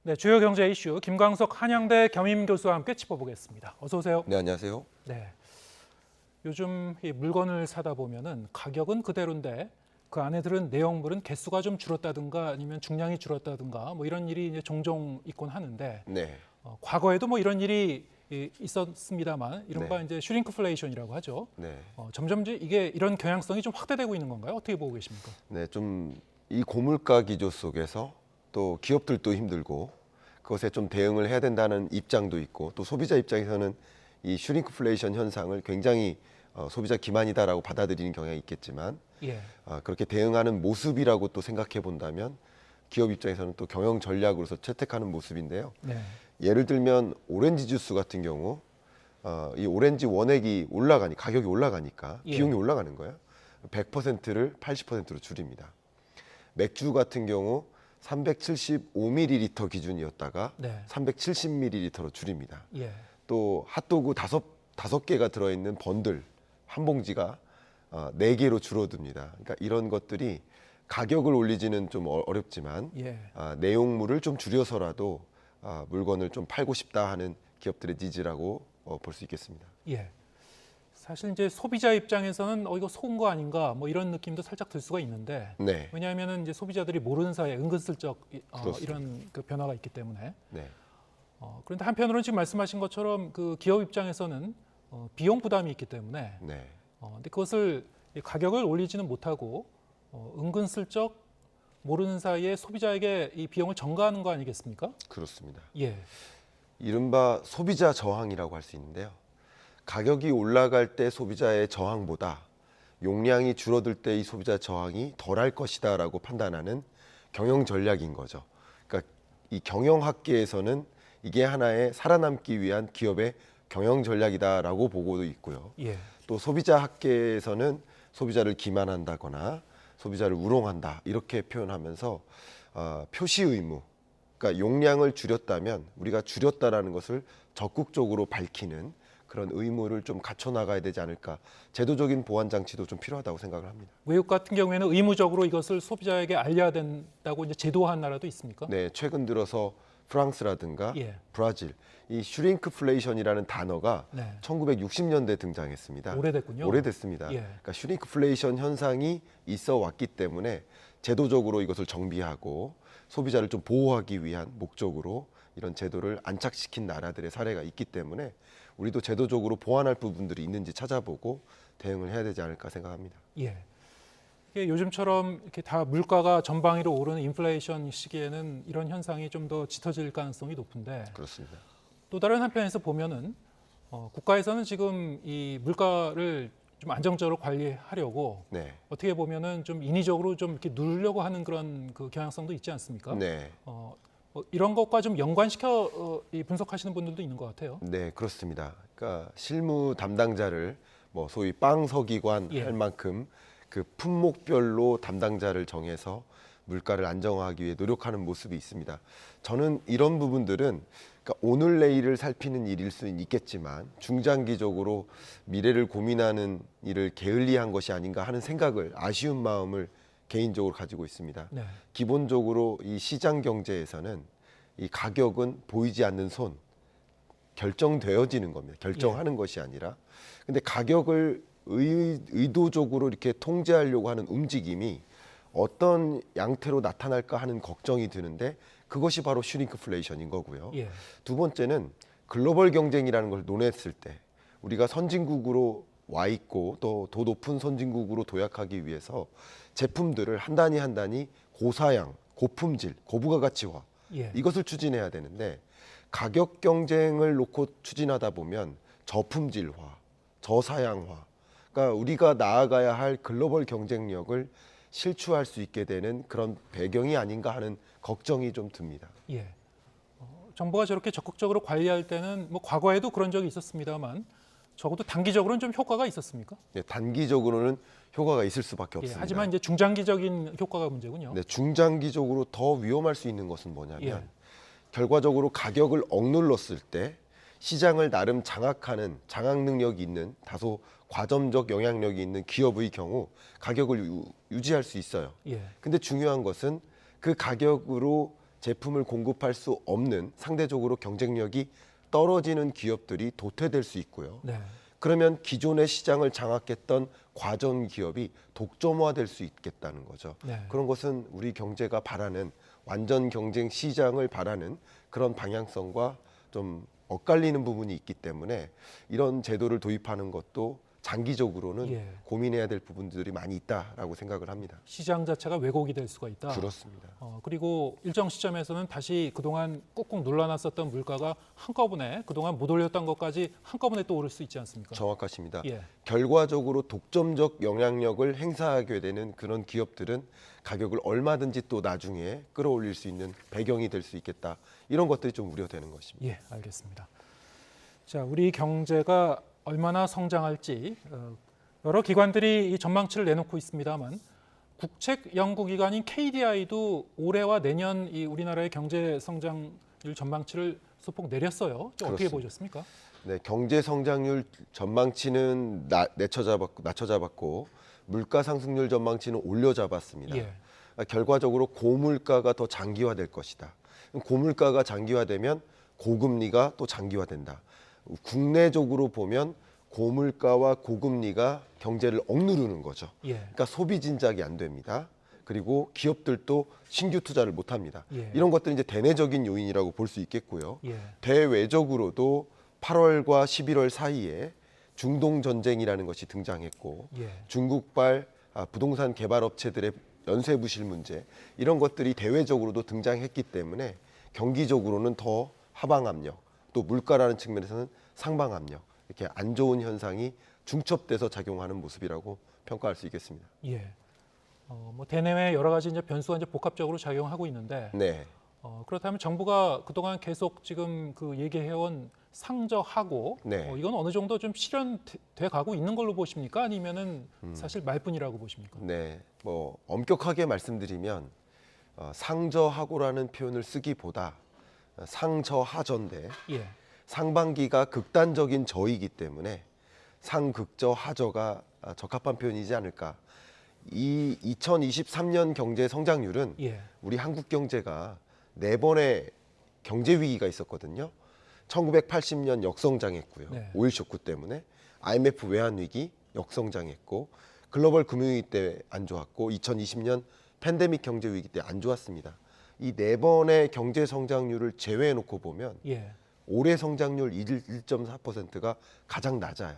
네, 주요 경제 이슈 김광석 한양대 겸임 교수와 함께 짚어보겠습니다. 어서 오세요. 네, 안녕하세요. 네, 요즘 이 물건을 사다 보면은 가격은 그대로인데 그 안에 들은 내용물은 개수가 좀 줄었다든가 아니면 중량이 줄었다든가 뭐 이런 일이 이제 종종 있곤 하는데 네, 과거에도 뭐 이런 일이 있었습니다만 이른바 네. 이제 슈링크플레이션이라고 하죠. 네, 점점 이게 이런 경향성이 좀 확대되고 있는 건가요? 어떻게 보고 계십니까? 네, 좀 이 고물가 기조 속에서 또 기업들도 힘들고 그것에 좀 대응을 해야 된다는 입장도 있고 또 소비자 입장에서는 이 슈링크플레이션 현상을 굉장히 소비자 기만이다라고 받아들이는 경향이 있겠지만 예, 그렇게 대응하는 모습이라고 또 생각해 본다면 기업 입장에서는 또 경영 전략으로서 채택하는 모습인데요. 네, 예를 들면 오렌지 주스 같은 경우 이 오렌지 원액이 가격이 올라가니까 예. 비용이 올라가는 거예요. 100%를 80%로 줄입니다. 맥주 같은 경우 375ml 기준이었다가 네, 370ml로 줄입니다. 예, 또 핫도그 다섯 개가 들어있는 번들 한 봉지가 4개로 줄어듭니다. 그러니까 이런 것들이 가격을 올리지는 좀 어렵지만 예. 내용물을 좀 줄여서라도 물건을 좀 팔고 싶다 하는 기업들의 니즈라고 볼 수 있겠습니다. 예. 사실 이제 소비자 입장에서는 이거 속은 거 아닌가 뭐 이런 느낌도 살짝 들 수가 있는데 네, 왜냐하면은 이제 소비자들이 모르는 사이에 은근슬쩍 그렇습니다. 이런 그 변화가 있기 때문에 네, 그런데 한편으로는 지금 말씀하신 것처럼 그 기업 입장에서는 비용 부담이 있기 때문에 네, 근데 그것을 이 가격을 올리지는 못하고 은근슬쩍 모르는 사이에 소비자에게 이 비용을 전가하는 거 아니겠습니까? 그렇습니다. 예, 이른바 소비자 저항이라고 할 수 있는데요. 가격이 올라갈 때 소비자의 저항보다 용량이 줄어들 때 이 소비자 저항이 덜할 것이다라고 판단하는 경영 전략인 거죠. 그러니까 이 경영학계에서는 이게 하나의 살아남기 위한 기업의 경영 전략이다라고 보고도 있고요. 예, 또 소비자 학계에서는 소비자를 기만한다거나 소비자를 우롱한다 이렇게 표현하면서 표시 의무, 그러니까 용량을 줄였다면 우리가 줄였다라는 것을 적극적으로 밝히는 그런 의무를 좀 갖춰 나가야 되지 않을까. 제도적인 보완 장치도 좀 필요하다고 생각을 합니다. 외국 같은 경우에는 의무적으로 이것을 소비자에게 알려야 된다고 이제 제도화한 나라도 있습니까? 네, 최근 들어서 프랑스라든가 예. 브라질 이 슈링크플레이션이라는 단어가 네. 1960년대 등장했습니다. 오래됐군요. 오래됐습니다. 예. 그러니까 슈링크플레이션 현상이 있어 왔기 때문에 제도적으로 이것을 정비하고 소비자를 좀 보호하기 위한 목적으로 이런 제도를 안착시킨 나라들의 사례가 있기 때문에 우리도 제도적으로 보완할 부분들이 있는지 찾아보고 대응을 해야 되지 않을까 생각합니다. 예. 이게 요즘처럼 이렇게 다 물가가 전방위로 오르는 인플레이션 시기에는 이런 현상이 좀 더 짙어질 가능성이 높은데 그렇습니다. 또 다른 한편에서 보면은 국가에서는 지금 이 물가를 좀 안정적으로 관리하려고 네, 어떻게 보면은 좀 인위적으로 좀 이렇게 누르려고 하는 그런 그 경향성도 있지 않습니까? 네, 이런 것과 좀 연관시켜 이 분석하시는 분들도 있는 것 같아요. 네, 그렇습니다. 그러니까 실무 담당자를 뭐 소위 빵서기관 예. 할 만큼 그 품목별로 담당자를 정해서 물가를 안정화하기 위해 노력하는 모습이 있습니다. 저는 이런 부분들은 그러니까 오늘 내일을 살피는 일일 수는 있겠지만 중장기적으로 미래를 고민하는 일을 게을리한 것이 아닌가 하는 생각을 아쉬운 마음을 개인적으로 가지고 있습니다. 네. 기본적으로 이 시장 경제에서는 이 가격은 보이지 않는 손 결정되어지는 겁니다. 결정하는 것이 아니라. 근데 가격을 의도적으로 이렇게 통제하려고 하는 움직임이 어떤 양태로 나타날까 하는 걱정이 드는데 그것이 바로 슈링크플레이션인 거고요. 예. 두 번째는 글로벌 경쟁이라는 걸 논했을 때 우리가 선진국으로 와 있고 또 더 높은 선진국으로 도약하기 위해서 제품들을 한 단위 한 단위 고사양, 고품질, 고부가가치화 예. 이것을 추진해야 되는데 가격 경쟁을 놓고 추진하다 보면 저품질화, 저사양화, 그러니까 우리가 나아가야 할 글로벌 경쟁력을 실추할 수 있게 되는 그런 배경이 아닌가 하는 걱정이 좀 듭니다. 예. 정부가 저렇게 적극적으로 관리할 때는 뭐 과거에도 그런 적이 있었습니다만 적어도 단기적으로는 좀 효과가 있었습니까? 네, 단기적으로는 효과가 있을 수밖에 예. 없습니다. 하지만 이제 중장기적인 효과가 문제군요. 네, 중장기적으로 더 위험할 수 있는 것은 뭐냐면 예. 결과적으로 가격을 억눌렀을 때 시장을 나름 장악하는 장악 능력이 있는 다소 과점적 영향력이 있는 기업의 경우 가격을 유지할 수 있어요. 예. 근데 중요한 것은 그 가격으로 제품을 공급할 수 없는 상대적으로 경쟁력이 떨어지는 기업들이 도태될 수 있고요. 네. 그러면 기존의 시장을 장악했던 과점 기업이 독점화될 수 있겠다는 거죠. 네. 그런 것은 우리 경제가 바라는 완전 경쟁 시장을 바라는 그런 방향성과 좀 엇갈리는 부분이 있기 때문에 이런 제도를 도입하는 것도 장기적으로는 예. 고민해야 될 부분들이 많이 있다라고 생각을 합니다. 시장 자체가 왜곡이 될 수가 있다. 그렇습니다. 그리고 일정 시점에서는 다시 그동안 꾹꾹 눌러놨었던 물가가 한꺼번에 그동안 못 올렸던 것까지 한꺼번에 또 오를 수 있지 않습니까? 정확하십니다. 예. 결과적으로 독점적 영향력을 행사하게 되는 그런 기업들은 가격을 얼마든지 또 나중에 끌어올릴 수 있는 배경이 될 수 있겠다. 이런 것들이 좀 우려되는 것입니다. 예, 알겠습니다. 자, 우리 경제가 얼마나 성장할지 여러 기관들이 이 전망치를 내놓고 있습니다만 국책 연구기관인 KDI도 올해와 내년 이 우리나라의 경제 성장률 전망치를 소폭 내렸어요. 좀 어떻게 그렇습니다. 보셨습니까? 네, 경제 성장률 전망치는 낮춰잡았고 물가 상승률 전망치는 올려잡았습니다. 예. 결과적으로 고물가가 더 장기화될 것이다. 고물가가 장기화되면 고금리가 또 장기화된다. 국내적으로 보면 고물가와 고금리가 경제를 억누르는 거죠. 예. 그러니까 소비 진작이 안 됩니다. 그리고 기업들도 신규 투자를 못 합니다. 예. 이런 것들은 이제 대내적인 요인이라고 볼 수 있겠고요. 예. 대외적으로도 8월과 11월 사이에 중동 전쟁이라는 것이 등장했고 예. 중국발 부동산 개발 업체들의 연쇄 부실 문제 이런 것들이 대외적으로도 등장했기 때문에 경기적으로는 더 하방 압력 또 물가라는 측면에서는 상방 압력 이렇게 안 좋은 현상이 중첩돼서 작용하는 모습이라고 평가할 수 있겠습니다. 예. 뭐 대내외 여러 가지 이제 변수가 이제 복합적으로 작용하고 있는데 네, 그렇다면 정부가 그동안 계속 지금 그 얘기해온 상저하고 네. 이건 어느 정도 좀 실현돼 가고 있는 걸로 보십니까? 아니면은 사실 말뿐이라고 보십니까? 네. 뭐 엄격하게 말씀드리면 상저하고라는 표현을 쓰기보다 상저하저인데 예. 상반기가 극단적인 저이기 때문에 상극저 하저가 적합한 표현이지 않을까. 이 2023년 경제 성장률은 예. 우리 한국 경제가 4번의 경제 위기가 있었거든요. 1980년 역성장했고요. 네. 오일 쇼크 때문에 IMF 외환 위기 역성장했고 글로벌 금융위기 때 안 좋았고 2020년 팬데믹 경제 위기 때 안 좋았습니다. 이 4번의 경제 성장률을 제외해 놓고 보면 예. 올해 성장률 1.4%가 가장 낮아요.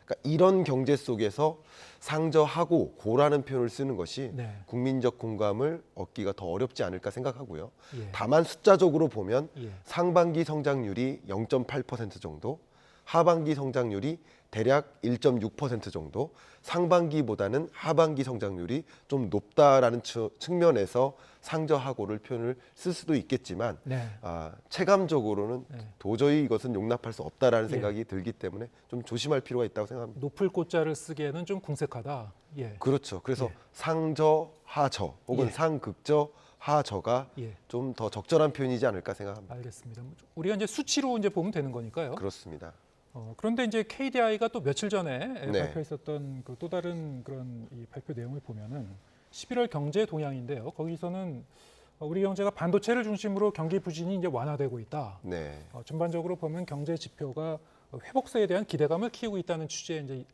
그러니까 이런 경제 속에서 상저하고 고라는 표현을 쓰는 것이 네. 국민적 공감을 얻기가 더 어렵지 않을까 생각하고요. 예. 다만 숫자적으로 보면 예. 상반기 성장률이 0.8% 정도, 하반기 성장률이 대략 1.6% 정도, 상반기보다는 하반기 성장률이 좀 높다라는 측면에서 상저하고를 표현을 쓸 수도 있겠지만 네. 체감적으로는 네. 도저히 이것은 용납할 수 없다라는 예. 생각이 들기 때문에 좀 조심할 필요가 있다고 생각합니다. 높을 꽃자를 쓰기에는 좀 궁색하다. 예. 그렇죠. 그래서 예. 상저, 하저 혹은 예. 상극저, 하저가 예. 좀 더 적절한 표현이지 않을까 생각합니다. 알겠습니다. 우리가 이제 수치로 이제 보면 되는 거니까요. 그렇습니다. 그런데 이제 KDI가 또 며칠 전에 네. 발표했었던 그 또 다른 그런 이 발표 내용을 보면은 11월 경제 동향인데요. 거기서는 우리 경제가 반도체를 중심으로 경기 부진이 이제 완화되고 있다. 네. 전반적으로 보면 경제 지표가 회복세에 대한 기대감을 키우고 있다는 취지의 이제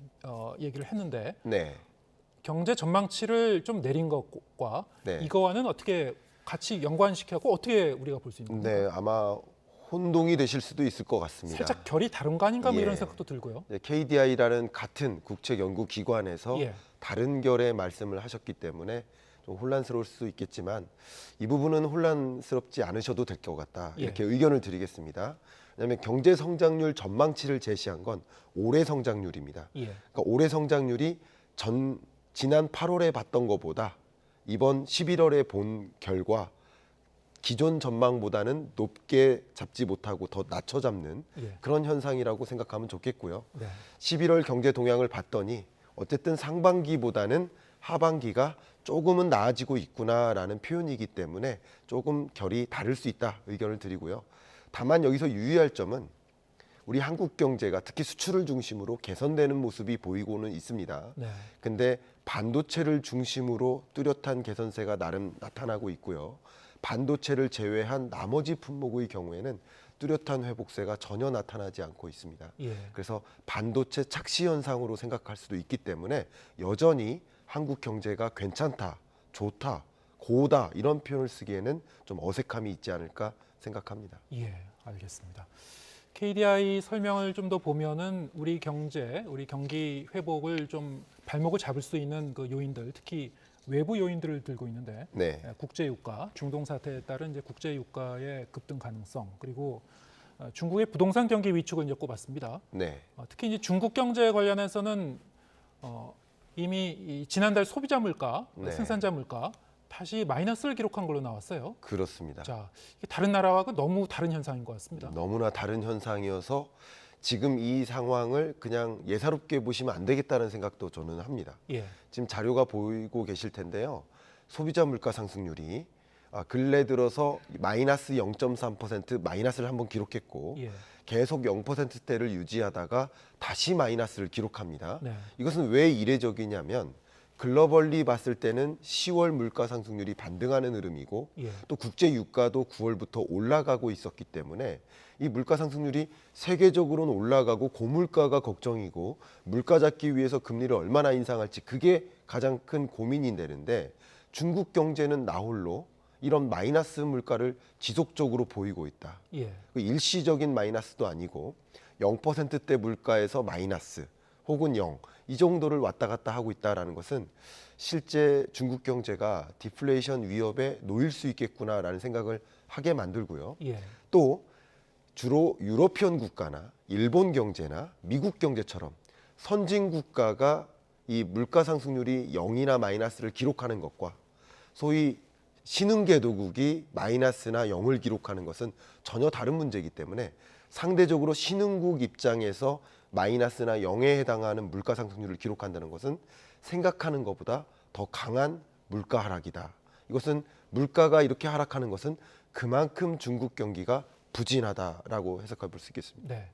얘기를 했는데 네. 경제 전망치를 좀 내린 것과 네. 이거와는 어떻게 같이 연관시켜고 어떻게 우리가 볼 수 있는 겁니까? 네, 아마 혼동이 되실 수도 있을 것 같습니다. 살짝 결이 다른 거 아닌가 뭐 예. 이런 생각도 들고요. KDI라는 같은 국책 연구 기관에서 예. 다른 결의 말씀을 하셨기 때문에 좀 혼란스러울 수 있겠지만 이 부분은 혼란스럽지 않으셔도 될 것 같다. 이렇게 의견을 드리겠습니다. 왜냐하면 경제 성장률 전망치를 제시한 건 올해 성장률입니다. 예. 그러니까 올해 성장률이 지난 8월에 봤던 것보다 이번 11월에 본 결과 기존 전망보다는 높게 잡지 못하고 더 낮춰 잡는 예. 그런 현상이라고 생각하면 좋겠고요. 네. 11월 경제 동향을 봤더니 어쨌든 상반기보다는 하반기가 조금은 나아지고 있구나라는 표현이기 때문에 조금 결이 다를 수 있다 의견을 드리고요. 다만 여기서 유의할 점은 우리 한국 경제가 특히 수출을 중심으로 개선되는 모습이 보이고는 있습니다. 네. 근데 반도체를 중심으로 뚜렷한 개선세가 나름 나타나고 있고요. 반도체를 제외한 나머지 품목의 경우에는 뚜렷한 회복세가 전혀 나타나지 않고 있습니다. 예. 그래서 반도체 착시 현상으로 생각할 수도 있기 때문에 여전히 한국 경제가 괜찮다, 좋다, 고다 이런 표현을 쓰기에는 좀 어색함이 있지 않을까 생각합니다. 예, 알겠습니다. KDI 설명을 좀 더 보면은 우리 경제, 우리 경기 회복을 좀 발목을 잡을 수 있는 그 요인들, 특히 외부 요인들을 들고 있는데 네, 국제 유가, 중동 사태에 따른 이제 국제 유가의 급등 가능성, 그리고 중국의 부동산 경기 위축을 이제 꼽았습니다. 네, 특히 이제 중국 경제 관련해서는 이미 이 지난달 소비자 물가, 네. 생산자 물가 다시 마이너스를 기록한 걸로 나왔어요. 그렇습니다. 자, 이게 다른 나라와는 너무 다른 현상인 것 같습니다. 너무나 다른 현상이어서 지금 이 상황을 그냥 예사롭게 보시면 안 되겠다는 생각도 저는 합니다. 예, 지금 자료가 보이고 계실 텐데요. 소비자 물가 상승률이 근래 들어서 마이너스 0.3% 마이너스를 한번 기록했고 예, 계속 0%대를 유지하다가 다시 마이너스를 기록합니다. 네, 이것은 왜 이례적이냐면 글로벌리 봤을 때는 10월 물가 상승률이 반등하는 흐름이고 예, 또 국제 유가도 9월부터 올라가고 있었기 때문에 이 물가 상승률이 세계적으로는 올라가고 고물가가 걱정이고 물가 잡기 위해서 금리를 얼마나 인상할지 그게 가장 큰 고민이 되는데 중국 경제는 나홀로 이런 마이너스 물가를 지속적으로 보이고 있다. 예, 그 일시적인 마이너스도 아니고 0%대 물가에서 마이너스 혹은 0, 이 정도를 왔다 갔다 하고 있다는 것은 실제 중국 경제가 디플레이션 위협에 놓일 수 있겠구나라는 생각을 하게 만들고요. 예, 또 주로 유러피언 국가나 일본 경제나 미국 경제처럼 선진 국가가 이 물가 상승률이 0이나 마이너스를 기록하는 것과 소위 신흥개도국이 마이너스나 0을 기록하는 것은 전혀 다른 문제이기 때문에 상대적으로 신흥국 입장에서 마이너스나 0에 해당하는 물가 상승률을 기록한다는 것은 생각하는 것보다 더 강한 물가 하락이다. 이것은 물가가 이렇게 하락하는 것은 그만큼 중국 경기가 부진하다라고 해석해 볼 수 있겠습니다. 네.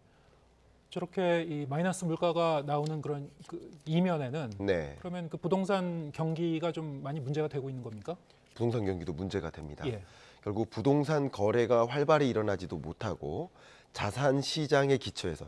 저렇게 이 마이너스 물가가 나오는 그런 그 이면에는 네, 그러면 그 부동산 경기가 좀 많이 문제가 되고 있는 겁니까? 부동산 경기도 문제가 됩니다. 예, 결국 부동산 거래가 활발히 일어나지도 못하고 자산 시장의 기초에서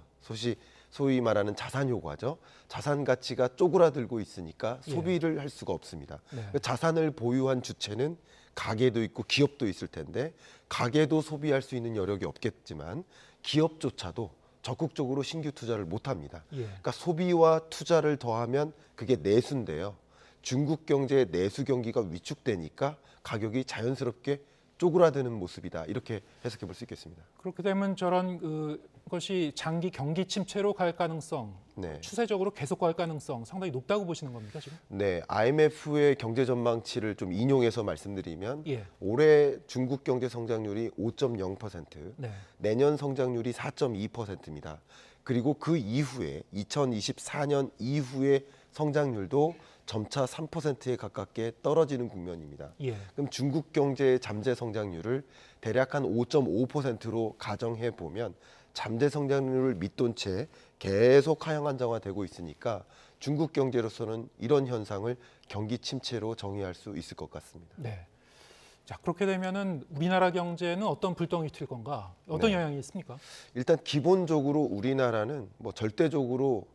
소위 말하는 자산 효과죠. 자산 가치가 쪼그라들고 있으니까 예. 소비를 할 수가 없습니다. 네, 자산을 보유한 주체는 가게도 있고 기업도 있을 텐데 가게도 소비할 수 있는 여력이 없겠지만 기업조차도 적극적으로 신규 투자를 못합니다. 예, 그러니까 소비와 투자를 더하면 그게 내수인데요. 중국 경제의 내수 경기가 위축되니까 가격이 자연스럽게 쪼그라드는 모습이다. 이렇게 해석해 볼 수 있겠습니다. 그렇게 되면 저런 것이 장기 경기 침체로 갈 가능성, 네. 추세적으로 계속 갈 가능성 상당히 높다고 보시는 겁니까 지금? 네, IMF의 경제 전망치를 좀 인용해서 말씀드리면 예, 올해 중국 경제 성장률이 5.0%, 네, 내년 성장률이 4.2%입니다. 그리고 그 이후에 2024년 이후의 성장률도 점차 3%에 가깝게 떨어지는 국면입니다. 예, 그럼 중국 경제의 잠재 성장률을 대략 한 5.5%로 가정해 보면 잠재 성장률을 밑돈 채 계속 하향 안정화되고 있으니까 중국 경제로서는 이런 현상을 경기 침체로 정의할 수 있을 것 같습니다. 네. 자 그렇게 되면은 우리나라 경제는 어떤 불똥이 튈 건가? 어떤 네. 영향이 있습니까? 일단 기본적으로 우리나라는 뭐 절대적으로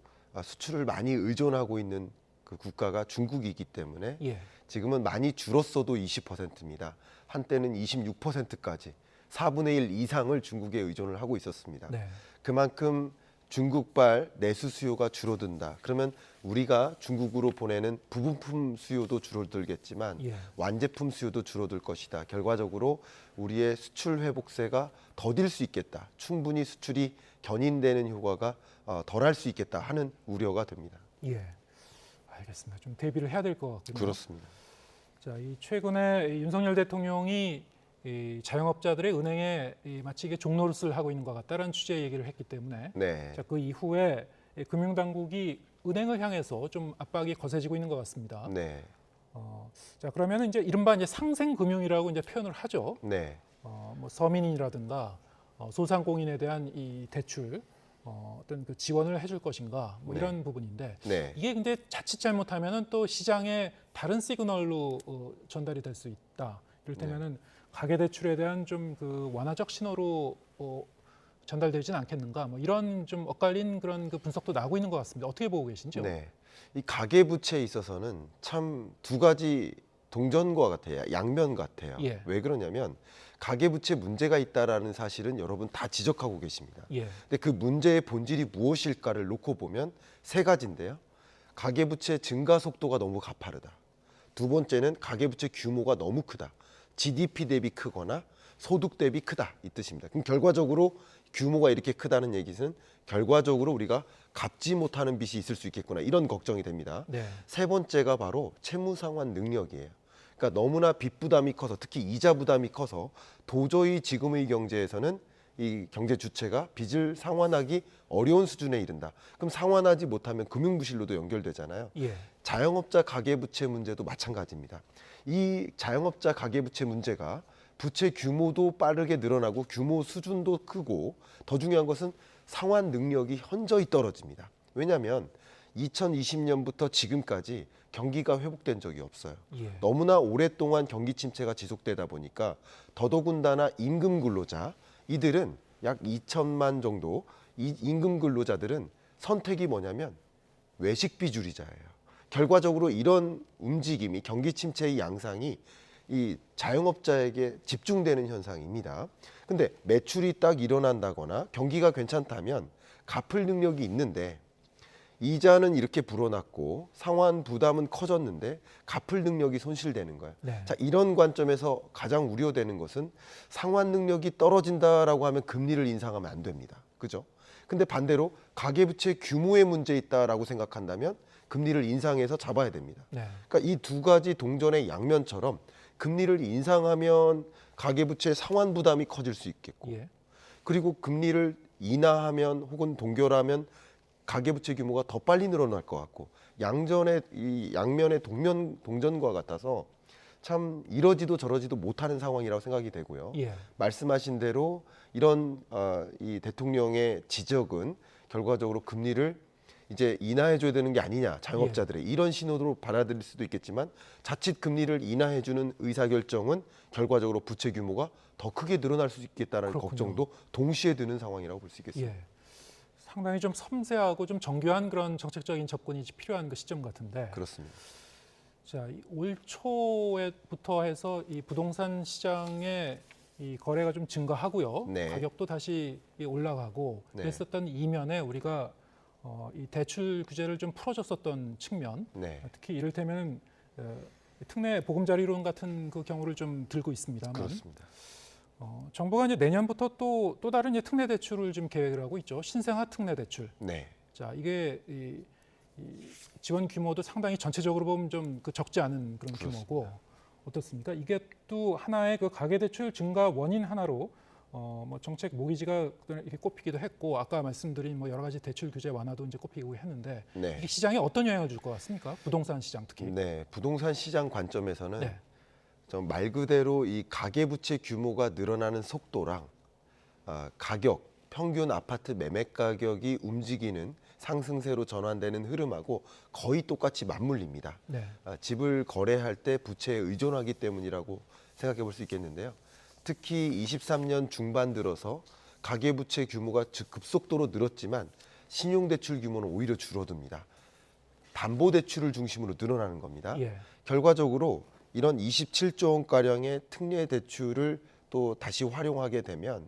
수출을 많이 의존하고 있는 그 국가가 중국이기 때문에 예, 지금은 많이 줄었어도 20%입니다. 한때는 26%까지 4분의 1 이상을 중국에 의존을 하고 있었습니다. 네, 그만큼 중국발 내수 수요가 줄어든다. 그러면 우리가 중국으로 보내는 부분품 수요도 줄어들겠지만 예, 완제품 수요도 줄어들 것이다. 결과적으로 우리의 수출 회복세가 더딜 수 있겠다. 충분히 수출이 견인되는 효과가 덜할 수 있겠다 하는 우려가 됩니다. 예. 알겠습니다. 좀 대비를 해야 될 것 같군요. 그렇습니다. 자, 이 최근에 윤석열 대통령이 이 자영업자들의 은행에 마치 이게 종노릇을 하고 있는 것 같다라는 취지의 얘기를 했기 때문에 네. 자, 그 이후에 금융당국이 은행을 향해서 좀 압박이 거세지고 있는 것 같습니다. 네. 자, 그러면 이제 이른바 이제 상생금융이라고 이제 표현을 하죠. 네. 뭐 서민이라든가 소상공인에 대한 이 대출 어떤 그 지원을 해줄 것인가 뭐 네. 이런 부분인데 네. 이게 근데 자칫 잘못하면은 또 시장에 다른 시그널로 전달이 될 수 있다. 이를테면은 가계 대출에 대한 좀 그 완화적 신호로 전달되지는 않겠는가? 뭐 이런 좀 엇갈린 그런 그 분석도 나오고 있는 것 같습니다. 어떻게 보고 계신지요? 네. 이 가계 부채에 있어서는 참 두 가지 동전과 같아요. 양면 같아요. 예. 왜 그러냐면 가계 부채 문제가 있다라는 사실은 여러분 다 지적하고 계십니다. 예. 근데 그 문제의 본질이 무엇일까를 놓고 보면 세 가지인데요. 가계 부채 증가 속도가 너무 가파르다. 두 번째는 가계 부채 규모가 너무 크다. GDP 대비 크거나 소득 대비 크다 이 뜻입니다. 그럼 결과적으로 규모가 이렇게 크다는 얘기는 결과적으로 우리가 갚지 못하는 빚이 있을 수 있겠구나 이런 걱정이 됩니다. 네. 세 번째가 바로 채무 상환 능력이에요. 그러니까 너무나 빚 부담이 커서 특히 이자 부담이 커서 도저히 지금의 경제에서는 이 경제 주체가 빚을 상환하기 어려운 수준에 이른다. 그럼 상환하지 못하면 금융부실로도 연결되잖아요. 예. 자영업자 가계부채 문제도 마찬가지입니다. 이 자영업자 가계부채 문제가 부채 규모도 빠르게 늘어나고 규모 수준도 크고 더 중요한 것은 상환 능력이 현저히 떨어집니다. 왜냐하면 2020년부터 지금까지 경기가 회복된 적이 없어요. 예. 너무나 오랫동안 경기 침체가 지속되다 보니까 더더군다나 임금 근로자 이들은 약 2천만 정도 이 임금 근로자들은 선택이 뭐냐면 외식 비주류자예요. 결과적으로 이런 움직임이 경기 침체의 양상이 이 자영업자에게 집중되는 현상입니다. 근데 매출이 딱 일어난다거나 경기가 괜찮다면 갚을 능력이 있는데 이자는 이렇게 불어났고 상환 부담은 커졌는데 갚을 능력이 손실되는 거예요. 네. 자, 이런 관점에서 가장 우려되는 것은 상환 능력이 떨어진다라고 하면 금리를 인상하면 안 됩니다. 그죠? 근데 반대로 가계부채 규모에 문제 있다라고 생각한다면 금리를 인상해서 잡아야 됩니다. 네. 그러니까 이 두 가지 동전의 양면처럼 금리를 인상하면 가계부채 상환 부담이 커질 수 있겠고 예. 그리고 금리를 인하하면 혹은 동결하면 가계부채 규모가 더 빨리 늘어날 것 같고 양전의 이 양면의 동전과 같아서 참 이러지도 저러지도 못하는 상황이라고 생각이 되고요. 예. 말씀하신 대로 이런 이 대통령의 지적은 결과적으로 금리를 이제 인하해줘야 되는 게 아니냐 자영업자들의 이런 신호로 받아들일 수도 있겠지만 자칫 금리를 인하해주는 의사결정은 결과적으로 부채 규모가 더 크게 늘어날 수 있겠다는 그렇군요. 걱정도 동시에 드는 상황이라고 볼 수 있겠습니다. 예. 상당히 좀 섬세하고 좀 정교한 그런 정책적인 접근이 필요한 그 시점 같은데. 그렇습니다. 자, 올 초에부터 해서 이 부동산 시장의 이 거래가 좀 증가하고요. 네. 가격도 다시 올라가고 네. 그랬었던 이면에 우리가 이 대출 규제를 좀 풀어줬었던 측면, 네, 특히 이를테면 특례 보금자리론 같은 그 경우를 좀 들고 있습니다만, 그렇습니다. 정부가 이제 내년부터 또 다른 이제 특례 대출을 좀 계획을 하고 있죠. 신생아 특례 대출. 네, 자, 이게 이 지원 규모도 상당히 전체적으로 보면 좀 그 적지 않은 그런 그렇습니다. 규모고 어떻습니까? 이게 또 하나의 그 가계 대출 증가 원인 하나로 뭐 정책 모기지가 이렇게 꼽히기도 했고 아까 말씀드린 뭐 여러 가지 대출 규제 완화도 이제 꼽히고 했는데 네, 이게 시장에 어떤 영향을 줄 것 같습니까? 부동산 시장 특히. 네. 부동산 시장 관점에서는 네. 좀 말 그대로 이 가계부채 규모가 늘어나는 속도랑 가격, 평균 아파트 매매 가격이 움직이는 상승세로 전환되는 흐름하고 거의 똑같이 맞물립니다. 네. 집을 거래할 때 부채에 의존하기 때문이라고 생각해 볼 수 있겠는데요. 특히 23년 중반 들어서 가계부채 규모가 급속도로 늘었지만 신용대출 규모는 오히려 줄어듭니다. 담보대출을 중심으로 늘어나는 겁니다. 예. 결과적으로 이런 27조 원가량의 특례 대출을 또 다시 활용하게 되면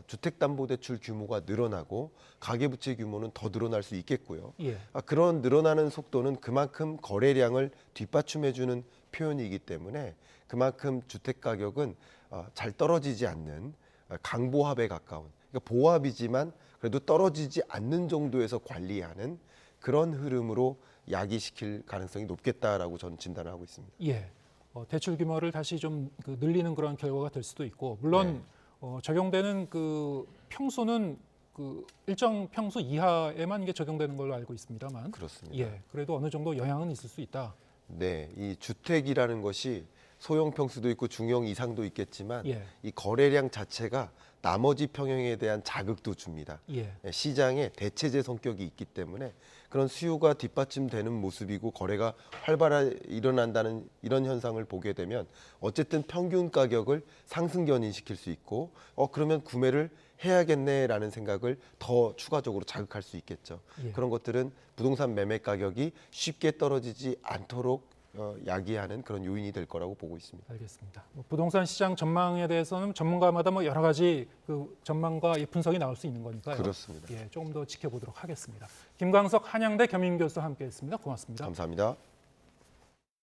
주택담보대출 규모가 늘어나고 가계부채 규모는 더 늘어날 수 있겠고요. 예. 그런 늘어나는 속도는 그만큼 거래량을 뒷받침해주는 표현이기 때문에 그만큼 주택 가격은 잘 떨어지지 않는 강보합에 가까운 그러니까 보합이지만 그래도 떨어지지 않는 정도에서 관리하는 그런 흐름으로 야기시킬 가능성이 높겠다라고 저는 진단을 하고 있습니다. 예. 대출 규모를 다시 좀 그 늘리는 그런 결과가 될 수도 있고 물론 적용되는 그 평수는 그 일정 평수 이하에만 이게 적용되는 걸로 알고 있습니다만 그렇습니다. 예. 그래도 어느 정도 영향은 있을 수 있다. 네, 이 주택이라는 것이 소형 평수도 있고 중형 이상도 있겠지만 예. 이 거래량 자체가 나머지 평형에 대한 자극도 줍니다. 예. 시장에 대체제 성격이 있기 때문에 그런 수요가 뒷받침되는 모습이고 거래가 활발하게 일어난다는 이런 현상을 보게 되면 어쨌든 평균 가격을 상승 견인시킬 수 있고 그러면 구매를 해야겠네라는 생각을 더 추가적으로 자극할 수 있겠죠. 예. 그런 것들은 부동산 매매 가격이 쉽게 떨어지지 않도록 야기하는 그런 요인이 될 거라고 보고 있습니다. 알겠습니다. 부동산 시장 전망에 대해서는 전문가마다 뭐 여러 가지 그 전망과 분석이 나올 수 있는 거니까요. 그렇습니다. 예, 조금 더 지켜보도록 하겠습니다. 김광석 한양대 겸임교수와 함께했습니다. 고맙습니다. 감사합니다.